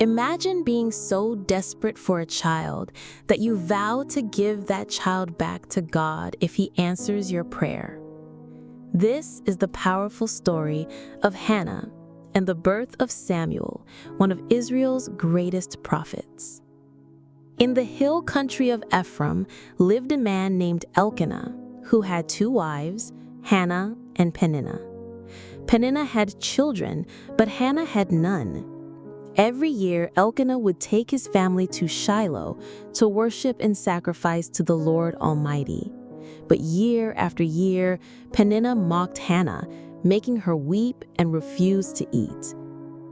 Imagine being so desperate for a child that you vow to give that child back to God if He answers your prayer. This is the powerful story of Hannah and the birth of Samuel, one of Israel's greatest prophets. In the hill country of Ephraim lived a man named Elkanah, who had 2 wives, Hannah and Peninnah. Peninnah had children, but Hannah had none. Every year, Elkanah would take his family to Shiloh to worship and sacrifice to the Lord Almighty. But year after year, Peninnah mocked Hannah, making her weep and refuse to eat.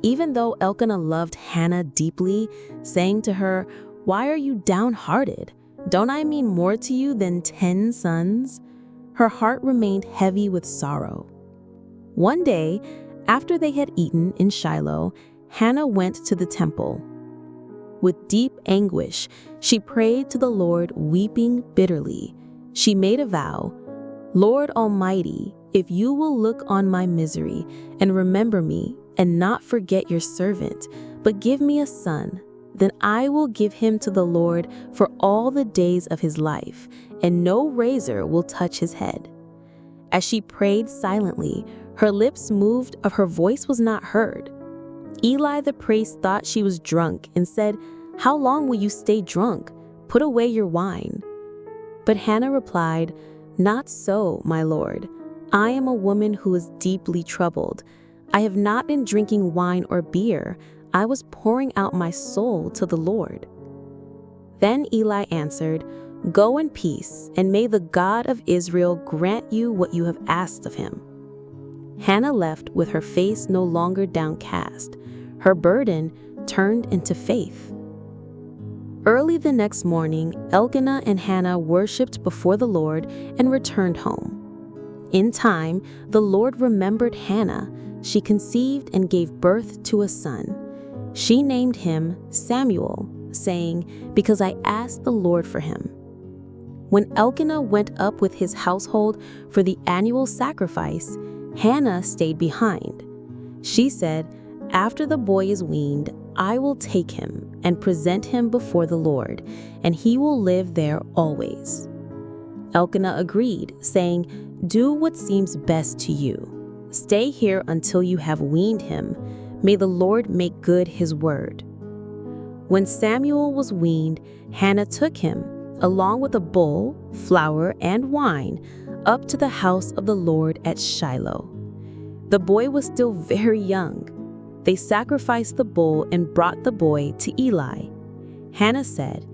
Even though Elkanah loved Hannah deeply, saying to her, "Why are you downhearted? Don't I mean more to you than 10 sons?" Her heart remained heavy with sorrow. One day, after they had eaten in Shiloh, Hannah went to the temple. With deep anguish, she prayed to the Lord, weeping bitterly. She made a vow, "Lord Almighty, if you will look on my misery and remember me and not forget your servant, but give me a son, then I will give him to the Lord for all the days of his life, and no razor will touch his head." As she prayed silently, her lips moved, but her voice was not heard. Eli the priest thought she was drunk and said, "How long will you stay drunk? Put away your wine." But Hannah replied, "Not so, my lord. I am a woman who is deeply troubled. I have not been drinking wine or beer. I was pouring out my soul to the Lord." Then Eli answered, "Go in peace, and may the God of Israel grant you what you have asked of him." Hannah left with her face no longer downcast. Her burden turned into faith. Early the next morning, Elkanah and Hannah worshipped before the Lord and returned home. In time, the Lord remembered Hannah. She conceived and gave birth to a son. She named him Samuel, saying, "Because I asked the Lord for him." When Elkanah went up with his household for the annual sacrifice, Hannah stayed behind. She said, "After the boy is weaned, I will take him and present him before the Lord, and he will live there always." Elkanah agreed, saying, "Do what seems best to you. Stay here until you have weaned him. May the Lord make good his word." When Samuel was weaned, Hannah took him, along with a bull, flour, and wine, up to the house of the Lord at Shiloh. The boy was still very young. They sacrificed the bull and brought the boy to Eli. Hannah said,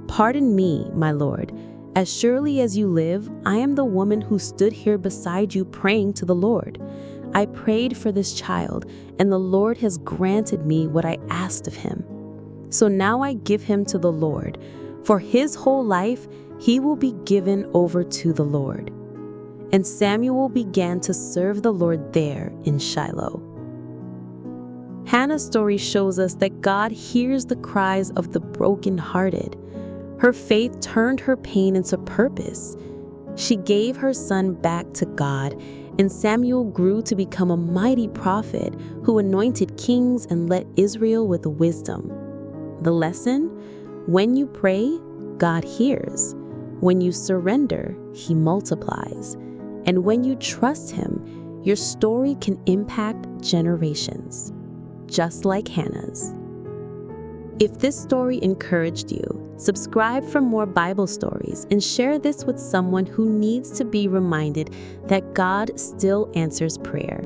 "Pardon me, my lord. As surely as you live, I am the woman who stood here beside you praying to the Lord. I prayed for this child, and the Lord has granted me what I asked of him. So now I give him to the Lord. For his whole life, he will be given over to the Lord." And Samuel began to serve the Lord there in Shiloh. Hannah's story shows us that God hears the cries of the brokenhearted. Her faith turned her pain into purpose. She gave her son back to God, and Samuel grew to become a mighty prophet who anointed kings and led Israel with wisdom. The lesson? When you pray, God hears. When you surrender, He multiplies. And when you trust Him, your story can impact generations, just like Hannah's. If this story encouraged you, subscribe for more Bible stories and share this with someone who needs to be reminded that God still answers prayer.